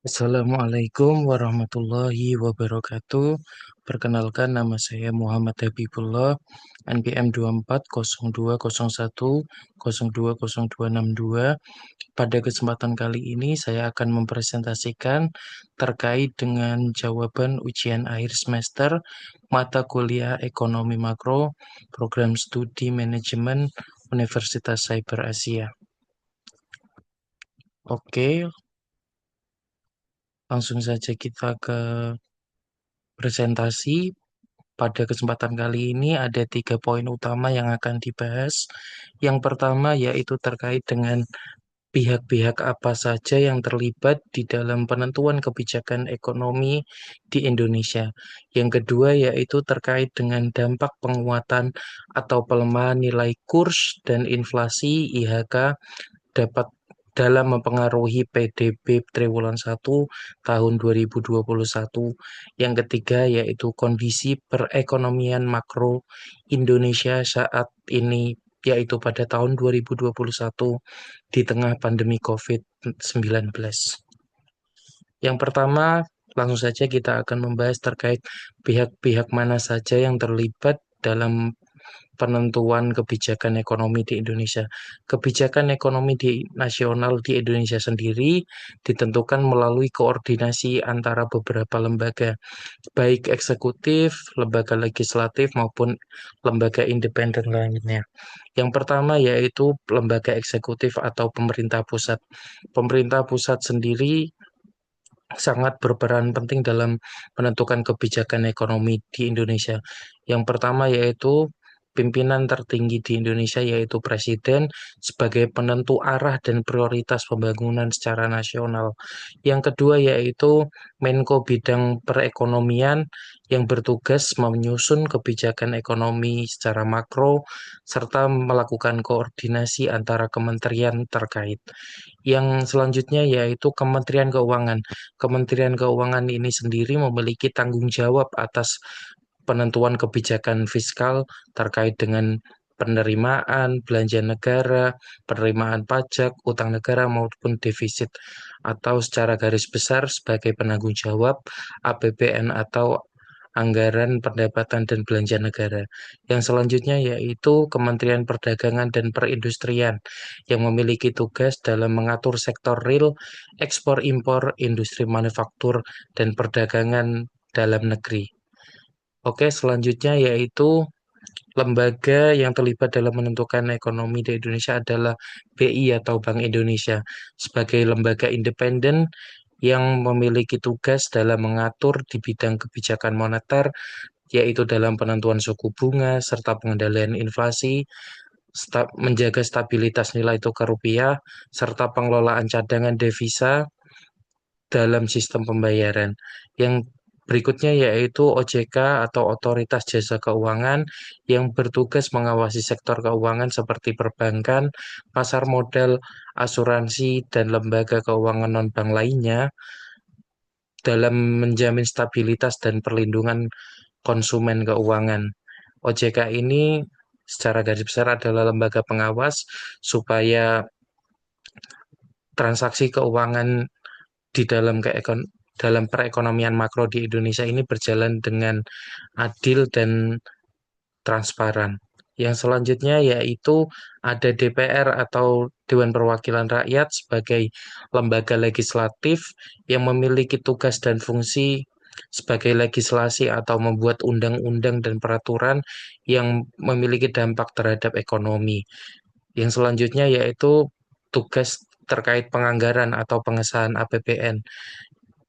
Assalamualaikum warahmatullahi wabarakatuh. Perkenalkan nama saya Muhammad Habibullah, NPM 240201020262. Pada kesempatan kali ini saya akan mempresentasikan terkait dengan jawaban ujian akhir semester mata kuliah Ekonomi Makro, Program Studi Manajemen Universitas Cyber Asia. Oke, langsung saja kita ke presentasi. Pada kesempatan kali ini ada 3 poin utama yang akan dibahas. Yang pertama yaitu terkait dengan pihak-pihak apa saja yang terlibat di dalam penentuan kebijakan ekonomi di Indonesia. Yang kedua yaitu terkait dengan dampak penguatan atau pelemahan nilai kurs dan inflasi IHK dapat dalam mempengaruhi PDB triwulan 1 tahun 2021. Yang ketiga yaitu kondisi perekonomian makro Indonesia saat ini yaitu pada tahun 2021 di tengah pandemi COVID-19. Yang pertama, langsung saja kita akan membahas terkait pihak-pihak mana saja yang terlibat dalam penentuan kebijakan ekonomi di Indonesia. Kebijakan ekonomi nasional di Indonesia sendiri ditentukan melalui koordinasi antara beberapa lembaga, baik eksekutif, lembaga legislatif maupun lembaga independen lainnya. Yang pertama yaitu lembaga eksekutif atau pemerintah pusat. Pemerintah pusat sendiri sangat berperan penting dalam menentukan kebijakan ekonomi di Indonesia. Yang pertama yaitu pimpinan tertinggi di Indonesia yaitu Presiden sebagai penentu arah dan prioritas pembangunan secara nasional. Yang kedua yaitu Menko Bidang Perekonomian yang bertugas menyusun kebijakan ekonomi secara makro serta melakukan koordinasi antara kementerian terkait. Yang selanjutnya yaitu Kementerian Keuangan. Kementerian Keuangan ini sendiri memiliki tanggung jawab atas penentuan kebijakan fiskal terkait dengan penerimaan belanja negara, penerimaan pajak, utang negara maupun defisit atau secara garis besar sebagai penanggung jawab APBN atau Anggaran Pendapatan dan Belanja Negara. Yang selanjutnya yaitu Kementerian Perdagangan dan Perindustrian yang memiliki tugas dalam mengatur sektor real, ekspor impor, industri manufaktur, dan perdagangan dalam negeri. Oke, selanjutnya yaitu lembaga yang terlibat dalam menentukan ekonomi di Indonesia adalah BI atau Bank Indonesia sebagai lembaga independen yang memiliki tugas dalam mengatur di bidang kebijakan moneter, yaitu dalam penentuan suku bunga serta pengendalian inflasi, menjaga stabilitas nilai tukar rupiah, serta pengelolaan cadangan devisa dalam sistem pembayaran. Yang berikutnya yaitu OJK atau Otoritas Jasa Keuangan yang bertugas mengawasi sektor keuangan seperti perbankan, pasar modal, asuransi, dan lembaga keuangan non-bank lainnya dalam menjamin stabilitas dan perlindungan konsumen keuangan. OJK ini secara garis besar adalah lembaga pengawas supaya transaksi keuangan di dalam perekonomian makro di Indonesia ini berjalan dengan adil dan transparan. Yang selanjutnya yaitu ada DPR atau Dewan Perwakilan Rakyat sebagai lembaga legislatif yang memiliki tugas dan fungsi sebagai legislasi atau membuat undang-undang dan peraturan yang memiliki dampak terhadap ekonomi. Yang selanjutnya yaitu tugas terkait penganggaran atau pengesahan APBN.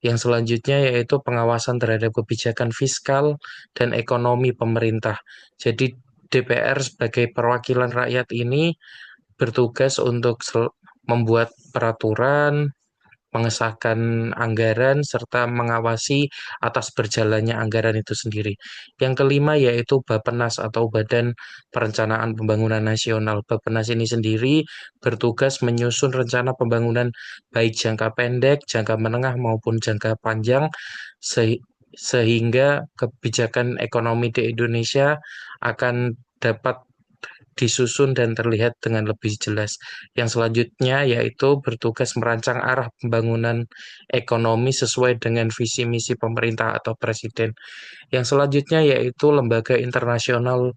Yang selanjutnya yaitu pengawasan terhadap kebijakan fiskal dan ekonomi pemerintah. Jadi DPR sebagai perwakilan rakyat ini bertugas untuk membuat peraturan, mengesahkan anggaran, serta mengawasi atas berjalannya anggaran itu sendiri. Yang kelima yaitu Bappenas atau Badan Perencanaan Pembangunan Nasional. Bappenas ini sendiri bertugas menyusun rencana pembangunan baik jangka pendek, jangka menengah maupun jangka panjang sehingga kebijakan ekonomi di Indonesia akan dapat disusun dan terlihat dengan lebih jelas. Yang selanjutnya yaitu bertugas merancang arah pembangunan ekonomi sesuai dengan visi misi pemerintah atau presiden. Yang selanjutnya yaitu lembaga internasional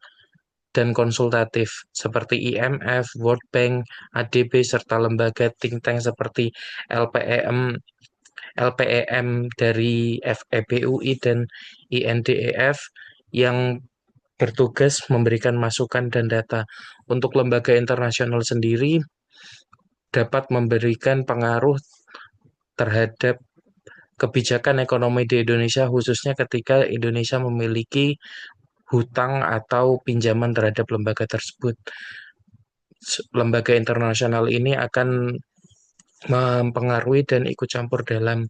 dan konsultatif seperti IMF, World Bank, ADB, serta lembaga think tank seperti LPEM, LPEM dari FEBUI dan INDEF yang bertugas memberikan masukan dan data. Untuk lembaga internasional sendiri dapat memberikan pengaruh terhadap kebijakan ekonomi di Indonesia, khususnya ketika Indonesia memiliki hutang atau pinjaman terhadap lembaga tersebut. Lembaga internasional ini akan mempengaruhi dan ikut campur dalam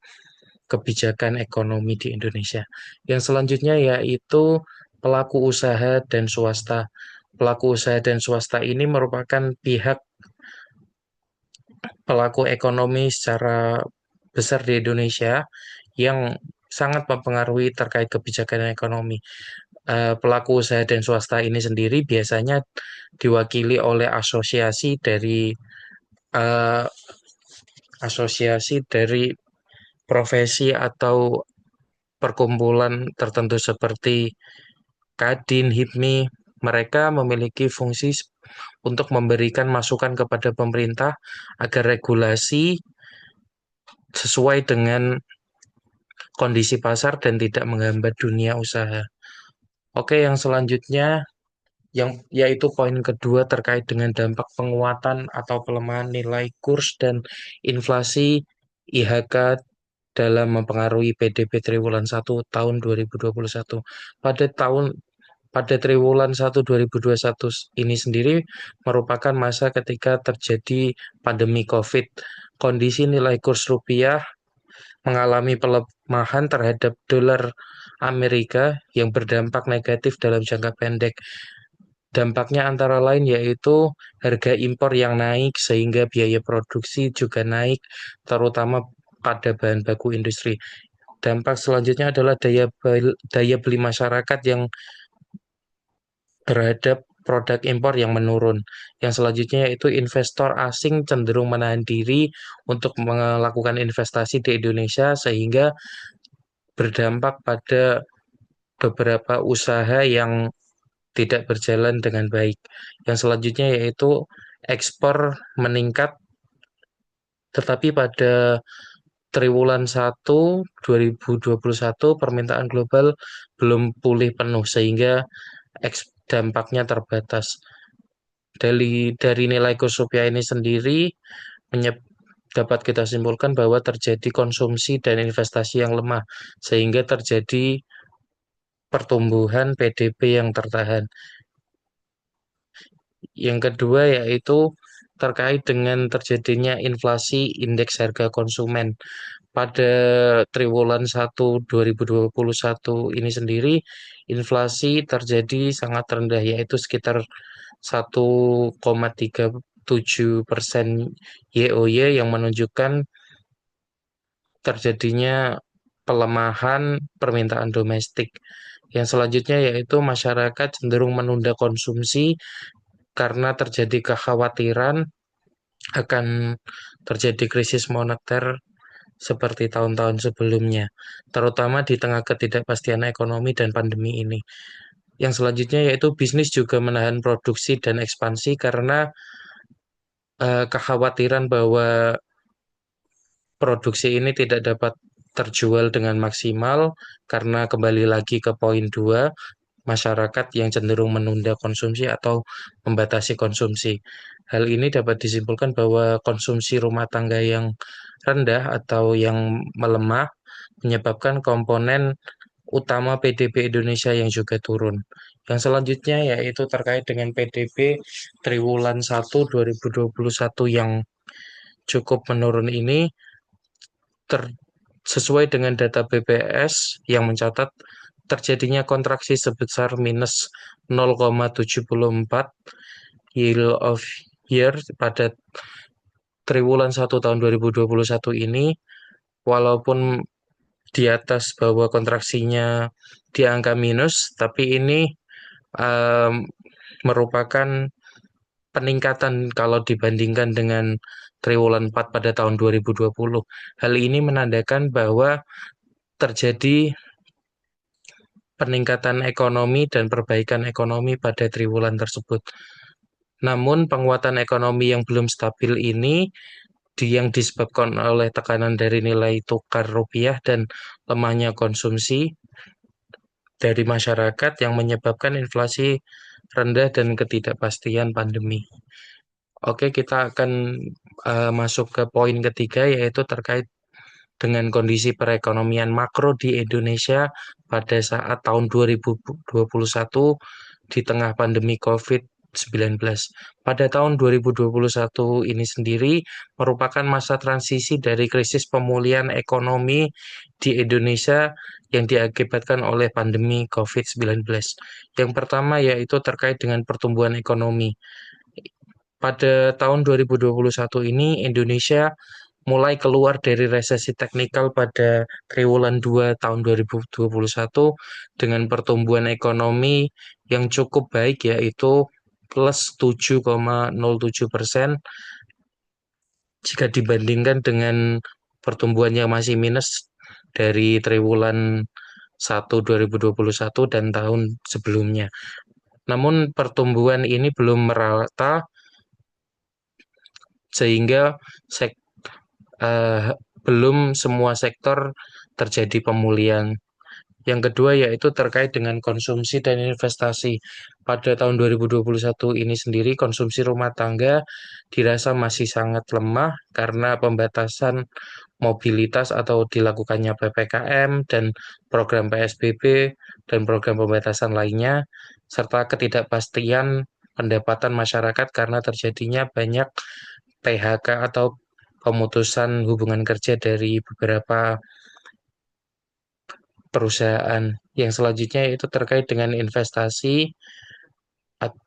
kebijakan ekonomi di Indonesia. Yang selanjutnya yaitu pelaku usaha dan swasta. Pelaku usaha dan swasta ini merupakan pihak pelaku ekonomi secara besar di Indonesia yang sangat mempengaruhi terkait kebijakan ekonomi. Pelaku usaha dan swasta ini sendiri biasanya diwakili oleh eh, asosiasi dari profesi atau perkumpulan tertentu seperti Kadin, HIPMI. Mereka memiliki fungsi untuk memberikan masukan kepada pemerintah agar regulasi sesuai dengan kondisi pasar dan tidak menghambat dunia usaha. Oke, yang selanjutnya yang yaitu poin kedua terkait dengan dampak penguatan atau pelemahan nilai kurs dan inflasi IHK dalam mempengaruhi PDB triwulan 1 tahun 2021. Pada tahun pada triwulan 1 2021 ini sendiri merupakan masa ketika terjadi pandemi COVID. Kondisi nilai kurs rupiah mengalami pelemahan terhadap dolar Amerika yang berdampak negatif dalam jangka pendek. Dampaknya antara lain yaitu harga impor yang naik sehingga biaya produksi juga naik, terutama pada bahan baku industri. Dampak selanjutnya adalah daya beli masyarakat yang terhadap produk impor yang menurun. Yang selanjutnya yaitu investor asing cenderung menahan diri untuk melakukan investasi di Indonesia sehingga berdampak pada beberapa usaha yang tidak berjalan dengan baik. Yang selanjutnya yaitu ekspor meningkat, tetapi pada triwulan 1 2021 permintaan global belum pulih penuh sehingga dampaknya terbatas. Dari nilai kurs rupiah ini sendiri dapat kita simpulkan bahwa terjadi konsumsi dan investasi yang lemah sehingga terjadi pertumbuhan PDB yang tertahan. Yang kedua yaitu terkait dengan terjadinya inflasi indeks harga konsumen. Pada triwulan 1 2021 ini sendiri, inflasi terjadi sangat rendah, yaitu sekitar 1,37% YoY yang menunjukkan terjadinya pelemahan permintaan domestik. Yang selanjutnya yaitu masyarakat cenderung menunda konsumsi karena terjadi kekhawatiran akan terjadi krisis moneter seperti tahun-tahun sebelumnya, terutama di tengah ketidakpastian ekonomi dan pandemi ini. Yang selanjutnya yaitu bisnis juga menahan produksi dan ekspansi karena kekhawatiran bahwa produksi ini tidak dapat terjual dengan maksimal karena kembali lagi ke poin 2, masyarakat yang cenderung menunda konsumsi atau membatasi konsumsi. Hal ini dapat disimpulkan bahwa konsumsi rumah tangga yang rendah atau yang melemah menyebabkan komponen utama PDB Indonesia yang juga turun. Yang selanjutnya yaitu terkait dengan PDB triwulan 1 2021 yang cukup menurun ini sesuai dengan data BPS yang mencatat terjadinya kontraksi sebesar minus 0,74 year of year pada triwulan 1 tahun 2021 ini, walaupun di atas bahwa kontraksinya di angka minus, tapi ini um, merupakan peningkatan kalau dibandingkan dengan triwulan 4 pada tahun 2020. Hal ini menandakan bahwa terjadi peningkatan ekonomi dan perbaikan ekonomi pada triwulan tersebut. Namun, penguatan ekonomi yang belum stabil ini yang disebabkan oleh tekanan dari nilai tukar rupiah dan lemahnya konsumsi dari masyarakat yang menyebabkan inflasi rendah dan ketidakpastian pandemi. Oke, kita akan masuk ke poin ketiga, yaitu terkait dengan kondisi perekonomian makro di Indonesia pada saat tahun 2021 di tengah pandemi COVID-19. Pada tahun 2021 ini sendiri merupakan masa transisi dari krisis pemulihan ekonomi di Indonesia yang diakibatkan oleh pandemi COVID-19. Yang pertama yaitu terkait dengan pertumbuhan ekonomi. Pada tahun 2021 ini Indonesia mulai keluar dari resesi teknikal pada triwulan 2 tahun 2021 dengan pertumbuhan ekonomi yang cukup baik yaitu plus 7,07% jika dibandingkan dengan pertumbuhan yang masih minus dari triwulan 1 2021 dan tahun sebelumnya. Namun pertumbuhan ini belum merata sehingga sek- eh, belum semua sektor terjadi pemulihan. Yang kedua yaitu terkait dengan konsumsi dan investasi. Pada tahun 2021 ini sendiri konsumsi rumah tangga dirasa masih sangat lemah karena pembatasan mobilitas atau dilakukannya PPKM dan program PSBB dan program pembatasan lainnya, serta ketidakpastian pendapatan masyarakat karena terjadinya banyak PHK atau pemutusan hubungan kerja dari beberapa perusahaan. Yang selanjutnya yaitu terkait dengan investasi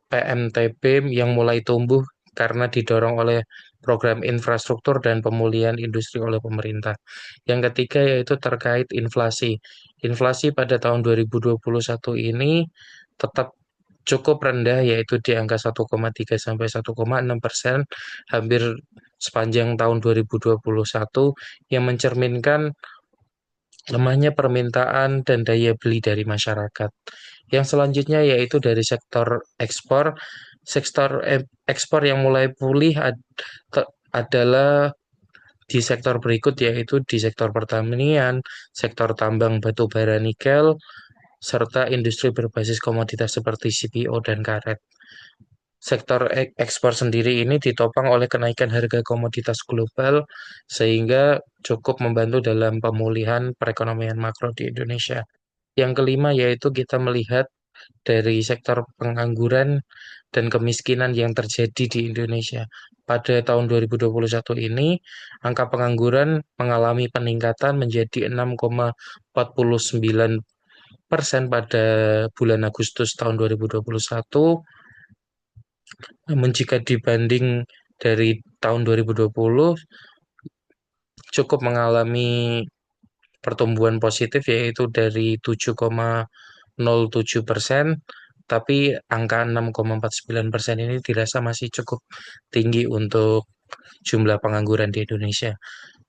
PMTB yang mulai tumbuh karena didorong oleh program infrastruktur dan pemulihan industri oleh pemerintah. Yang ketiga yaitu terkait inflasi. Inflasi pada tahun 2021 ini tetap cukup rendah yaitu di angka 1,3 sampai 1,6%, hampir sepanjang tahun 2021 yang mencerminkan lemahnya permintaan dan daya beli dari masyarakat. Yang selanjutnya yaitu dari sektor ekspor. Sektor ekspor yang mulai pulih adalah di sektor berikut yaitu di sektor pertanian, sektor tambang batu bara nikel, serta industri berbasis komoditas seperti CPO dan karet. Sektor ekspor sendiri ini ditopang oleh kenaikan harga komoditas global sehingga cukup membantu dalam pemulihan perekonomian makro di Indonesia. Yang kelima yaitu kita melihat dari sektor pengangguran dan kemiskinan yang terjadi di Indonesia. Pada tahun 2021 ini, angka pengangguran mengalami peningkatan menjadi 6,49% pada bulan Agustus tahun 2021. Namun jika dibanding dari tahun 2020 cukup mengalami pertumbuhan positif yaitu dari 7,07%, tapi angka 6,49% ini dirasa masih cukup tinggi untuk jumlah pengangguran di Indonesia.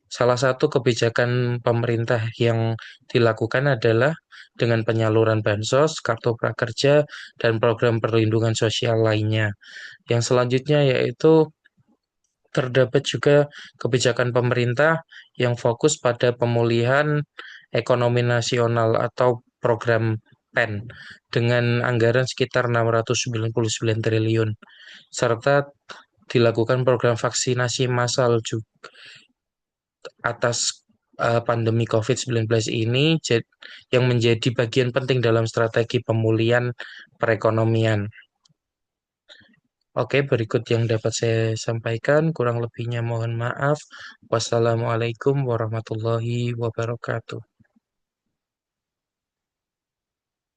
Salah satu kebijakan pemerintah yang dilakukan adalah dengan penyaluran bansos, kartu prakerja, dan program perlindungan sosial lainnya. Yang selanjutnya yaitu terdapat juga kebijakan pemerintah yang fokus pada pemulihan ekonomi nasional atau program PEN dengan anggaran sekitar 699 triliun serta dilakukan program vaksinasi massal juga atas pandemi COVID-19 ini yang menjadi bagian penting dalam strategi pemulihan perekonomian. Oke, berikut yang dapat saya sampaikan. Kurang lebihnya mohon maaf. Wassalamualaikum warahmatullahi wabarakatuh.